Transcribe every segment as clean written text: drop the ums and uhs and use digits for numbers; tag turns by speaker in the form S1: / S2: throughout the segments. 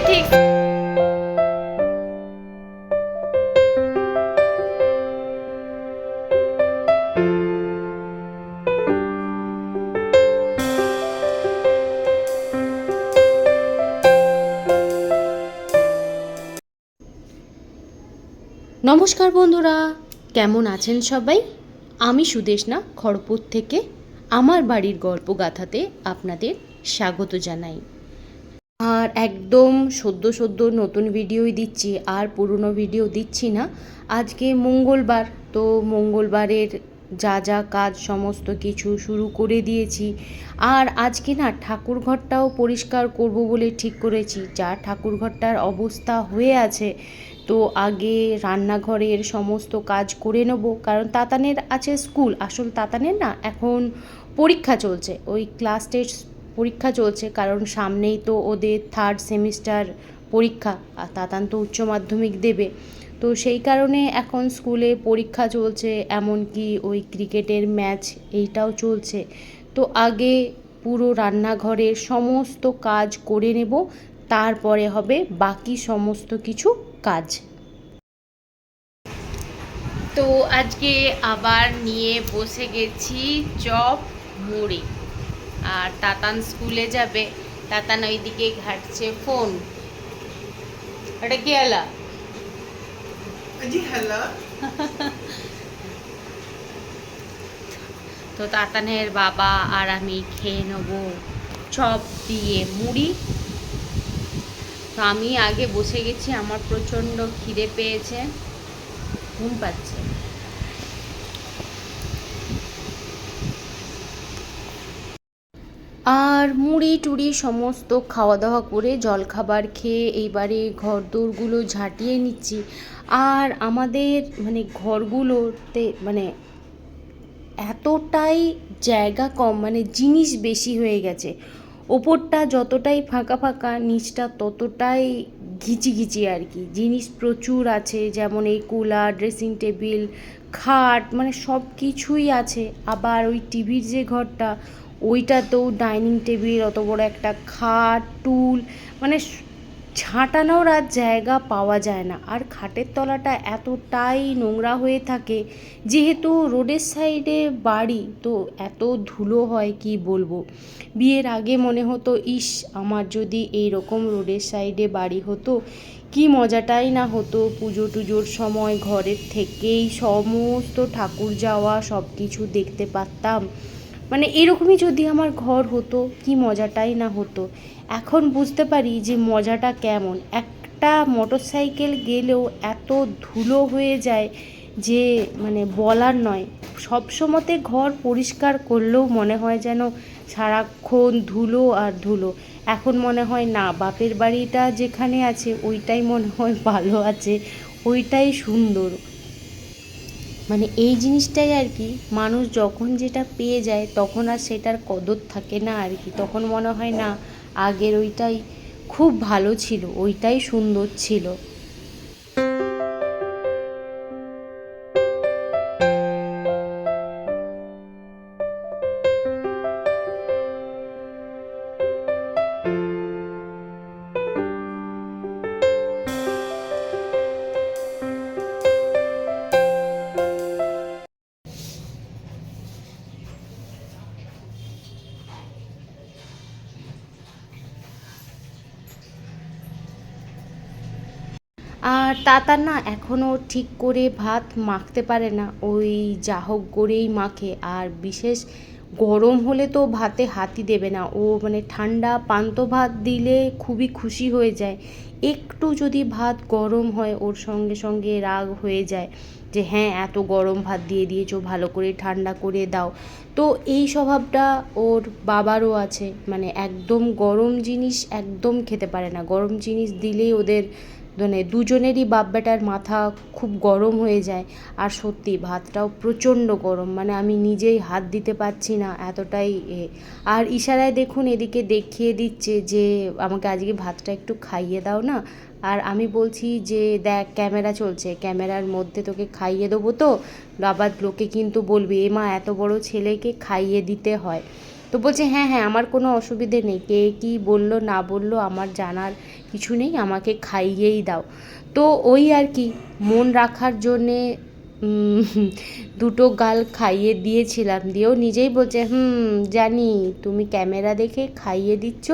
S1: ঠিক। নমস্কার বন্ধুরা, কেমন আছেন সবাই? আমি সুদেশনা খড়গপুর থেকে আমার বাড়ির গল্পগাথাতে আপনাদের স্বাগত জানাই। আর একদম সদ্য নতুন ভিডিওই দিচ্ছি, আর পুরনো ভিডিও দিচ্ছি না। আজকে মঙ্গলবার, তো মঙ্গলবারের যা যা কাজ সমস্ত কিছু শুরু করে দিয়েছি। আর আজকে না ঠাকুরঘরটাও পরিষ্কার করব বলে ঠিক করেছি। যা ঠাকুরঘরটার অবস্থা হয়ে আছে, তো আগে রান্নাঘরের সমস্ত কাজ করে নেব, কারণ তাতানের আছে স্কুল। আসল তাতানের না এখন পরীক্ষা চলছে, ওই ক্লাস টেস্ট পরীক্ষা চলছে, কারণ সামনেই তো ওদের 3rd সেমিস্টার পরীক্ষা, আর তাতান তো উচ্চ মাধ্যমিক দেবে। তো সেই কারণে এখন স্কুলে পরীক্ষা চলছে, এমনকি ওই ক্রিকেটের ম্যাচ এইটাও চলছে। তো আগে পুরো রান্নাঘরের সমস্ত কাজ করে নেব, তারপরে হবে বাকি সমস্ত কিছু কাজ। তো আজকে আবার নিয়ে বসে গেছি চপ মুড়ি। আর তাতান স্কুলে যাবে, তাতান ওইদিকে ঘাটছে ফোন। এটা কি আলা
S2: জি হ্যালো।
S1: তো তাতানের বাবা আর আমি খেয়ে নেবো চপ দিয়ে মুড়ি। তো আমি আগে বসে গেছি, আমার প্রচণ্ড খিদে পেয়েছে, ঘুম পাচ্ছে। আর মুড়ি টুড়ি সমস্ত খাওয়া দাওয়া করে জলখাবার খেয়ে এইবারে ঘরদোরগুলো ঝাঁটিয়ে নিচ্ছি। আর আমাদের মানে ঘরগুলোতে মানে এতটাই জায়গা কম, মানে জিনিস বেশি হয়ে গেছে। ওপরটা যতটাই ফাঁকা ফাঁকা, নিচটা ততটাই ঘিচি আর কি। জিনিস প্রচুর আছে, যেমন এই কুলার, ড্রেসিং টেবিল, খাট, মানে সব কিছুই আছে। আবার ওই টিভির যে ঘরটা, ওইটাতেও ডাইনিং টেবিল, অত বড় একটা খাট, টুল, মানে ঝাঁটানোর আর জায়গা পাওয়া যায় না। আর খাটের তলাটা এতটাই নোংরা হয়ে থাকে, যেহেতু রোডের সাইডে বাড়ি, তো এত ধুলো হয় কি বলবো। বিয়ের আগে মনে হতো, ইস আমার যদি এই রকম রোডের সাইডে বাড়ি হতো, কি মজাটাই না হতো। পুজো টুজোর সময় ঘরের থেকেই সমস্ত ঠাকুর যাওয়া সব কিছু দেখতে পারতাম। মানে এরকমই যদি আমার ঘর হতো, কি মজাটাই না হতো। এখন বুঝতে পারি যে মজাটা কেমন। একটা মোটর সাইকেল গেলেও এত ধুলো হয়ে যায় যে মানে বলার নয়। সব সময়তে ঘর পরিষ্কার করলেও মনে হয় যেন সারাক্ষণ ধুলো আর ধুলো। এখন মনে হয় না, বাপের বাড়িটা যেখানে আছে ওইটাই মনে হয় ভালো আছে, ওইটাই সুন্দর। মানে এই জিনিসটাই আর কি, মানুষ যখন যেটা পেয়ে যায় তখন আর সেটার কদর থাকে না আর কি। তখন মনে হয় না, আগের ওইটাই খুব ভালো ছিল, ওইটাই সুন্দর ছিল। আর তাতার না এখনও ঠিক করে ভাত মাখতে পারে না, ওই যা হোক করেই মাখে। আর বিশেষ গরম হলে তো ভাতে হাতই দেবে না ও, মানে ঠান্ডা পান্ত ভাত দিলে খুবই খুশি হয়ে যায়। একটু যদি ভাত গরম হয়, ওর সঙ্গে সঙ্গে রাগ হয়ে যায় যে হ্যাঁ এত গরম ভাত দিয়ে দিয়েছো, ভালো করে ঠান্ডা করে দাও। তো এই স্বভাবটা ওর বাবারও আছে, মানে একদম গরম জিনিস একদম খেতে পারে না। গরম জিনিস দিলেই ওদের মানে দুজনেরই বাপ বেটার মাথা খুব গরম হয়ে যায়। আর সত্যি ভাতটাও প্রচণ্ড গরম, মানে আমি নিজেই হাত দিতে পারছি না, এতটাই আর ইশারায় দেখুন এদিকে দেখিয়ে দিচ্ছে যে আমাকে আজকে ভাতটা একটু খাইয়ে দাও না। আর আমি বলছি যে দেখ ক্যামেরা চলছে, ক্যামেরার মধ্যে তোকে খাইয়ে দেবো, তো আবার লোকে কিন্তু বলবে এ মা এত বড় ছেলেকে খাইয়ে দিতে হয়। তো বলছে হ্যাঁ হ্যাঁ আমার কোনো অসুবিধে নেই, কে কী বললো না বললো আমার জানার কিছু নেই, আমাকে খাইয়েই দাও। তো ওই আর কি মন রাখার জন্যে দুটো গাল খাইয়ে দিয়েছিলাম, দিয়েও নিজেই বলছে জানি তুমি ক্যামেরা দেখে খাইয়ে দিচ্ছ,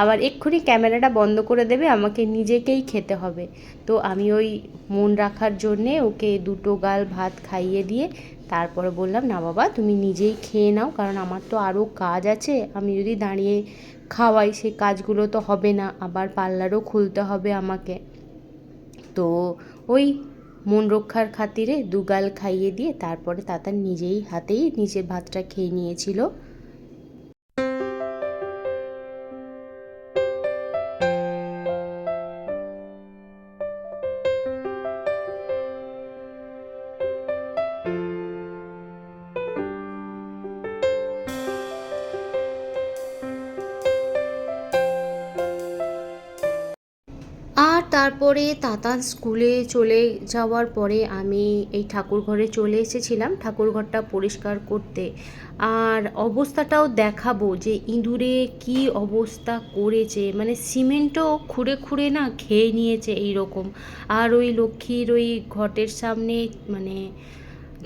S1: আবার এক্ষুনি ক্যামেরাটা বন্ধ করে দেবে, আমাকে নিজেকেই খেতে হবে। তো আমি ওই মন রাখার জন্যে ওকে দুটো গাল ভাত খাইয়ে দিয়ে তারপরে বললাম না বাবা তুমি নিজেই খেয়ে নাও, কারণ আমার তো আরও কাজ আছে, আমি যদি দাঁড়িয়ে খাওয়াই সেই কাজগুলো তো হবে না, আবার পার্লারও খুলতে হবে আমাকে। তো ওই মন রক্ষার খাতিরে দুগাল খাইয়ে দিয়ে তারপরে তাতার নিজেই হাতেই নিজের ভাতটা খেয়ে নিয়েছিল। আর তারপরে তাতান স্কুলে চলে যাওয়ার পরে আমি এই ঠাকুর ঘরে চলে এসেছিলাম ঠাকুরঘরটা পরিষ্কার করতে। আর অবস্থাটাও দেখাবো যে ইঁদুরে কি অবস্থা করেছে, মানে সিমেন্টও খুঁড়ে খুঁড়ে না খেয়ে নিয়েছে এই রকম। আর ওই লক্ষ্মীর ওই ঘটের সামনে মানে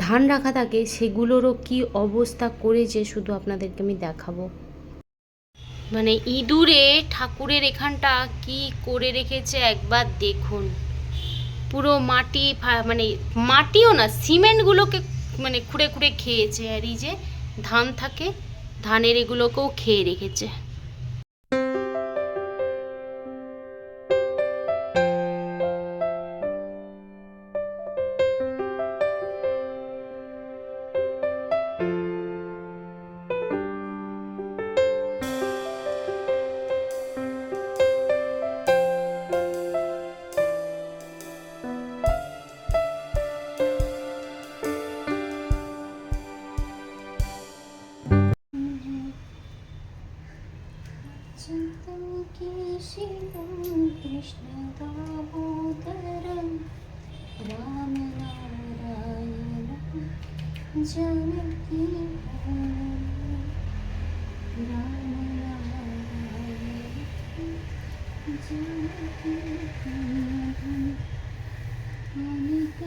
S1: ধান রাখা থাকে সেগুলোরও কি অবস্থা করেছে শুধু আপনাদেরকে আমি দেখাবো। মানে ইঁদুরে ঠাকুরের এখানটা কি করে রেখেছে একবার দেখুন, পুরো মাটি মানে মাটিও না সিমেন্টগুলোকে মানে খুঁড়ে খুঁড়ে খেয়েছে। আর এই যে ধান থাকে ধানের এগুলোকেও খেয়ে রেখেছে। কৃষ্ণ দামোদরম রাম নারায়ণ জানকী রাম নারায়ণ জানকী অনেক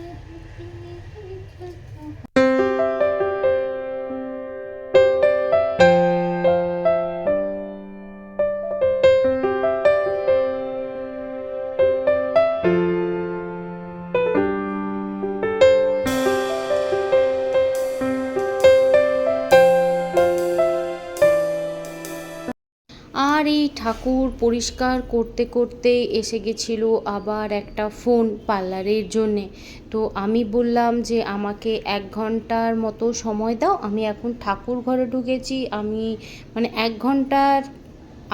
S1: আর এই ঠাকুর পরিষ্কার করতে করতে এসে গেছিলো আবার একটা ফোন পার্লারের জন্যে। তো আমি বললাম যে আমাকে 1 ঘন্টার মতো সময় দাও, আমি এখন ঠাকুর ঘরে ঢুকেছি, আমি মানে 1 ঘন্টার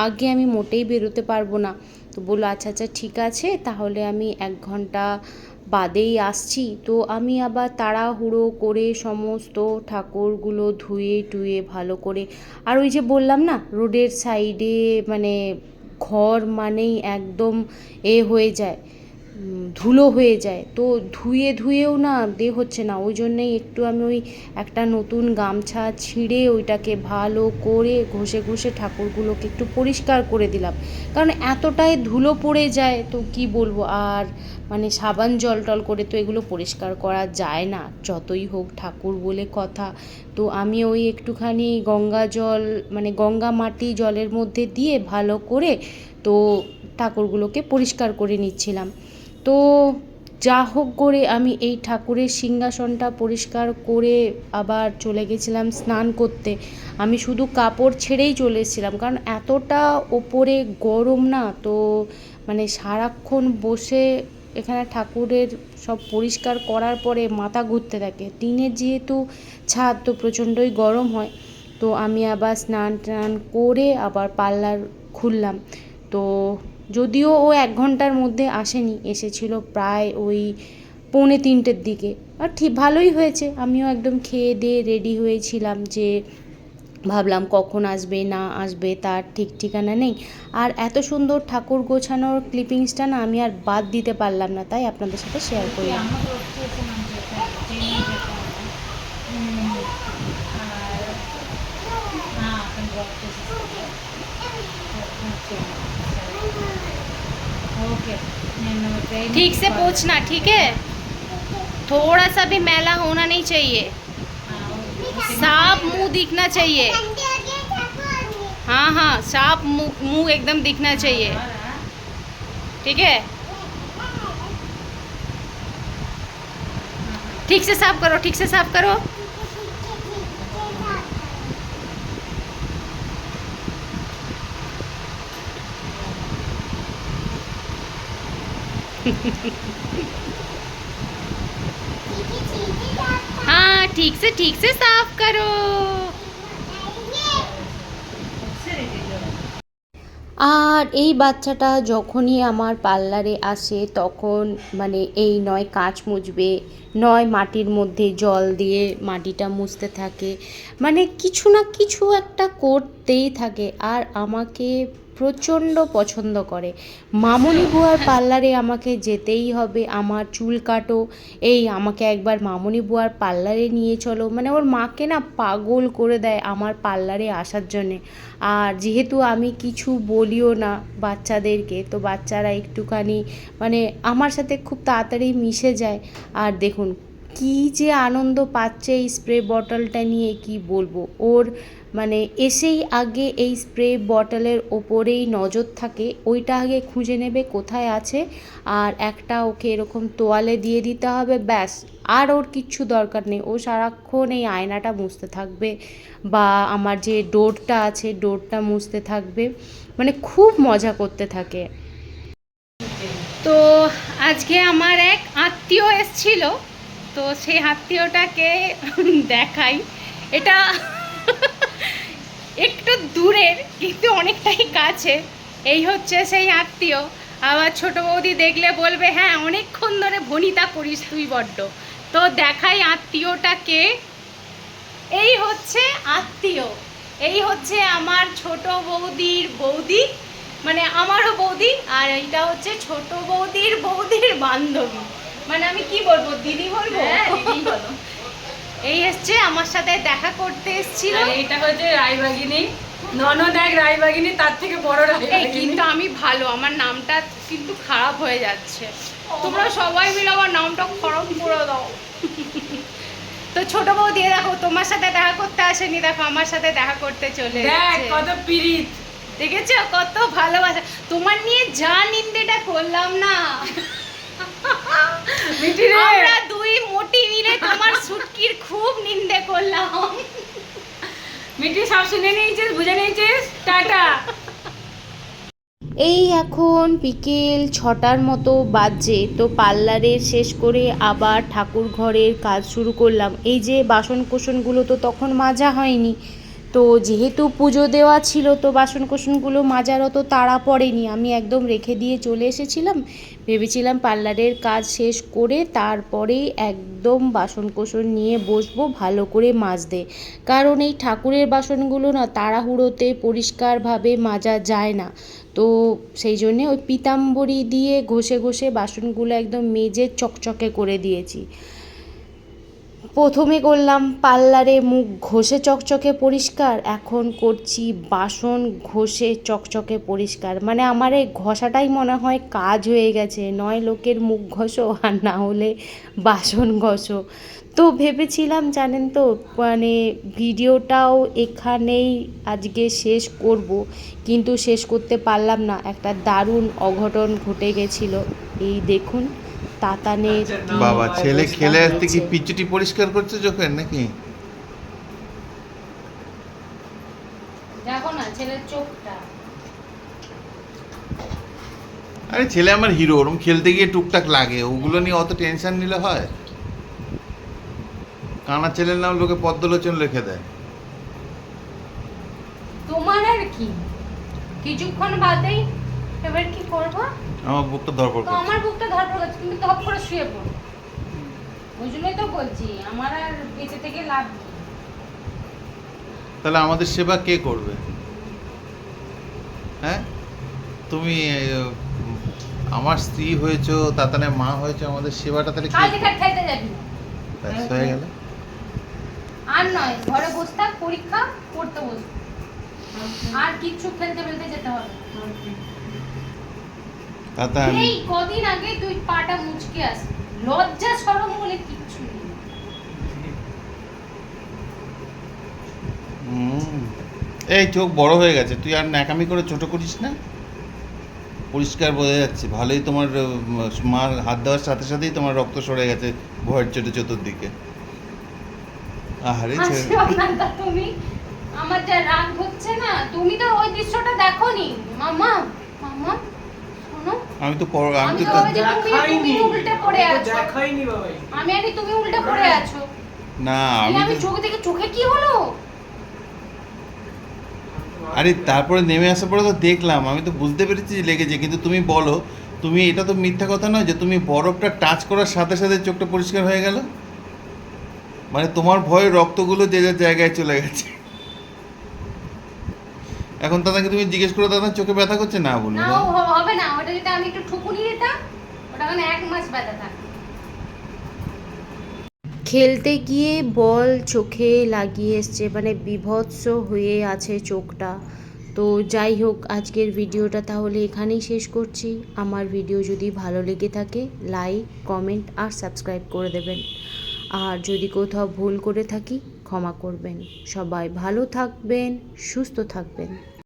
S1: আগে আমি মোটেই বেরোতে পারবো না। তো বললো আচ্ছা আচ্ছা ঠিক আছে, তাহলে আমি 1 ঘন্টা বাদেই আসছি। তো আমি আবার তাড়াহুড়ো করে সমস্ত ঠাকুরগুলো ধুয়ে টুয়ে ভালো করে, আর ওই যে বললাম না রোডের সাইডে মানে ঘর মানেই একদম হয়ে যায়, ধুলো হয়ে যায়, তো ধুয়ে ধুয়েও না হচ্ছে না, ওই জন্যেই একটু আমি ওই একটা নতুন গামছা ছিঁড়ে ওইটাকে ভালো করে ঘষে ঘষে ঠাকুরগুলোকে একটু পরিষ্কার করে দিলাম, কারণ এতটাই ধুলো পড়ে যায় তো কি বলবো। আর মানে সাবান জল টল করে তো এগুলো পরিষ্কার করা যায় না যতই হোক ঠাকুর বলে কথা। তো আমি ওই একটুখানি গঙ্গা জল মানে গঙ্গা মাটি জলের মধ্যে দিয়ে ভালো করে তো ঠাকুরগুলোকে পরিষ্কার করে নিচ্ছিলাম। তো যা হোক করে আমি এই ঠাকুরের সিংহাসনটা পরিষ্কার করে আবার চলে গেছিলাম স্নান করতে। আমি শুধু কাপড় ছেড়েই চলে এসেছিলাম, কারণ এতটা ওপরে গরম না, তো মানে সারাক্ষণ বসে এখানে ঠাকুরের সব পরিষ্কার করার পরে মাথা ঘুরতে থাকে, টিনের যেহেতু ছাদ তো প্রচণ্ডই গরম হয়। তো আমি আবার স্নান টান করে আবার পার্লার খুললাম। তো যদিও ও 1 ঘন্টার মধ্যে আসেনি, এসেছিল প্রায় ওই 2:45-এর দিকে। আর ঠিক ভালোই হয়েছে, আমিও একদম খেয়ে দিয়ে রেডি হয়েছিলাম, যে ভাবলাম কখন আসবে না আসবে তার ঠিক ঠিকানা নেই। আর এত সুন্দর ঠাকুর গোছানোর ক্লিপিংসটা না আমি আর বাদ দিতে পারলাম না, তাই আপনাদের সাথে শেয়ার করলাম।
S3: ओके
S1: ठीक से पोंछना, ठीक है? थोड़ा सा भी मैला होना नहीं चाहिए, साफ मुंह दिखना चाहिए। हाँ हाँ, साफ मुंह एकदम दिखना चाहिए, ठीक है? ठीक से साफ करो, ठीक से साफ करो। हाँ, ठीक से साफ करो। আর এই বাচ্চাটা যখনই আমার পার্লারে আসে তখন মানে এই নয় কাঁচ মুছবে, নয় মাটির মধ্যে জল দিয়ে মাটিটা মুছতে থাকে, মানে কিছু না কিছু একটা করতেই থাকে। আর আমাকে প্রচণ্ড পছন্দ করে। মামনি বুয়ার পার্লারে আমাকে যেতেই হবে, আমার চুল কাটো, এই আমাকে একবার মামনি বুয়ার পার্লারে নিয়ে চলো, মানে ওর মাকে না পাগল করে দেয় আমার পার্লারে আসার জন্যে। আর যেহেতু আমি কিছু বলিও না বাচ্চাদেরকে, তো বাচ্চারা একটুখানি মানে আমার সাথে খুব তাড়াতাড়ি মিশে যায়। আর দেখুন কী যে আনন্দ পাচ্ছে এই স্প্রে বটলটা নিয়ে, কি বলবো। ওর মানে এসেই আগে এই স্প্রে বটলের ওপরেই নজর থাকে, ওইটা আগে খুঁজে নেবে কোথায় আছে, আর একটা ওকে এরকম তোয়ালে দিয়ে দিতে হবে, ব্যাস। আর ওর কিচ্ছু দরকার নেই, ও সারাক্ষণ এই আয়নাটা মুছতে থাকবে বা আমার যে ডোরটা আছে ডোরটা মুছতে থাকবে, মানে খুব মজা করতে থাকে। তো আজকে আমার এক আত্মীয় এসেছিল, তো সেই আত্মীয়টাকে দেখাই। এটা একটু দূরের কিন্তু অনেকটাই কাছে। এই হচ্ছে সেই আত্মীয়। আবার ছোট বৌদি দেখলে বলবে হ্যাঁ অনেকক্ষণ ধরে ভনিতা করিস তুই বড্ড। তো দেখাই আত্মীয়টাকে। এই হচ্ছে আত্মীয়, এই হচ্ছে আমার ছোট বৌদির বৌদি, মানে আমারও বৌদি। আর এইটা হচ্ছে ছোট বৌদির বৌদির বান্ধবী, মানে আমি কি বলবো, দিদি বলবো? দিদি বলো। এই এসছে আমার সাথে দেখা করতে এসেছিল।
S3: এইটা হচ্ছে রায়বাগিনী, ননদ এক রায়বাগিনী, তার থেকে বড় রায়বাগিনী।
S1: কিন্তু আমি ভালো, আমার নামটা কিন্তু খারাপ হয়ে যাচ্ছে, তোমরা সবাই মিলে আমার নামটা খারাপ করে দাও। তো ছোট বৌদি দেখো তোমার সাথে দেখা করতে আসেনি, দেখো আমার সাথে দেখা করতে চলে
S3: দেখ কত পিরিত,
S1: দেখেছো কত ভালোবাসা। তোমার নিয়ে যা নিন্দেটা করলাম না,
S3: মিঠি রে,
S1: আমরা দুই মোটি মিলে তোমার সুটকির খুব নিন্দে করলাম।
S3: মিঠি সব শুনে নিয়েছিস, বুঝে নিয়েছিস, টাটা।
S1: এই এখন বিকেল 6টার মতো বাজে, তো পার্লারে শেষ করে আবার ঠাকুর ঘরের কাজ শুরু করলাম। এই যে বাসন কোসনগুলো তো তখন মাজা হয়নি, তো যেহেতু পুজো দেওয়া ছিল তো বাসন কোসনগুলো মাজার অত তাড়া পড়েনি, আমি একদম রেখে দিয়ে চলে এসেছিলাম। ভেবেছিলাম পার্লারের কাজ শেষ করে তারপরেই একদম বাসন কোসন নিয়ে বসবো ভালো করে মাজতে, কারণ এই ঠাকুরের বাসনগুলো না তাড়াহুড়োতে পরিষ্কারভাবে মাজা যায় না। তো সেই জন্যে ওই পিতাম্বরী দিয়ে ঘষে ঘষে বাসনগুলো একদম মেজে চকচকে করে দিয়েছি। প্রথমে করলাম পার্লারে মুখ ঘষে চকচকে পরিষ্কার, এখন করছি বাসন ঘষে চকচকে পরিষ্কার। মানে আমার এই ঘষাটাই মনে হয় কাজ হয়ে গেছে, নয় লোকের মুখ ঘষো আর না হলে বাসন ঘষো। তো ভেবেছিলাম জানেন তো মানে ভিডিওটাও এখানেই আজকে শেষ করব, কিন্তু শেষ করতে পারলাম না, একটা দারুণ অঘটন ঘটে গেছিলো। এই দেখুন তাতানের
S4: বাবা ছেলে খেলে আসতে কি পিচুটি পরিষ্কার করছে চোখের নাকি?
S1: দেখো না ছেলের চোখটা।
S4: আরে ছেলে আমার হিরো, ওরম খেলতে গিয়ে টুকটাক লাগে, ওগুলো নিয়ে অত টেনশন নিলে হয়? কানা ছেলের নাম লোকে পদ্মলোচন লিখে দেয়।
S1: তোমার আর কি, কিছুক্ষণ বাদেই এবার কি করবো,
S4: আমার বুকটা ধরপড়
S1: তো
S4: করছে।
S1: আমার বুকটা ধরপড় করছে, তুমি ধপ করে শুয়ে পড়ো। ওই জন্যই তো বলছি আমার আর বেঁচে থেকে লাভ নেই।
S4: তাহলে আমাদের সেবা কে করবে? হ্যাঁ, তুমি আমার স্ত্রী হয়েছো, তাতানের মা হয়েছো, আমাদের সেবাটা তাহলে
S1: কাল
S4: কে
S1: থেকে খাইতে যাবি না।
S4: ব্যাস হয়ে গেল।
S1: আর নয় ঘরে বসে থাক, পরীক্ষা পড়তে বস, আর কিচ্ছু খেলতে ফেলতে যেতে হবে না।
S4: তাতান
S1: এই কদিন আগে তুই পাটা মুচকে আসলি, লজ্জা শরম বলে কিচ্ছু নেই।
S4: এই চোখ বড় হয়ে গেছে, তুই আর ন্যাকামি করে ছোট করিস না। পরিষ্কার বোঝা যাচ্ছে, ভালোই তোমার মার হাত দেওয়ার সাথে সাথেই তোমার রক্ত সরে গেছে ভয়ের চোটে চতুর্দিকে। আহারে
S1: হাসিও না তা তুমি, আমার যা রাগ হচ্ছে না, তুমি তো ওই দৃশ্যটা দেখোনি। মাম্মা মাম্মা শোনো,
S4: আমি তো
S1: আমি তো ভাবছি তুমি উল্টে পড়ে আছো।
S2: দেখাইনি বাবাই।
S1: আমি আরে তুমি উল্টে পড়ে আছো।
S4: না
S1: আমি চোখ দেখে চোখে কি হলো?
S4: আরে তারপরে নেমে আসার পরে তো দেখলাম, আমি তো বুঝতে পেরেছি যে লেগেছে, কিন্তু তুমি বলো, তুমি এটা তো মিথ্যা কথা নয় যে তুমি বরফটা টাচ করার সাথে সাথে চোখটা পরিষ্কার হয়ে গেল। মানে তোমার ভয়ে রক্তগুলো যে যার জায়গায় চলে গেছে। এখন দাদাকে তুমি জিজ্ঞেস করো, দাদা চোখে ব্যথা করছে? না বলবো
S1: না হবে না, ওটা যদি আমি একটু ঠুকুনি দিতাম ওটা মানে 1 মাস ব্যথা থাকতো। খেলতে গিয়ে বল চোখে লাগিয়ে এসছে, মানে বিভৎস হয়ে আছে চোখটা। তো যাই হোক, আজকের ভিডিওটা তাহলে এখানেই শেষ করছি। আমার ভিডিও যদি ভালো লেগে থাকে লাইক কমেন্ট আর সাবস্ক্রাইব করে দেবেন। আর যদি কোথাও ভুল করে থাকি ক্ষমা করবেন। সবাই ভালো থাকবেন, সুস্থ থাকবেন।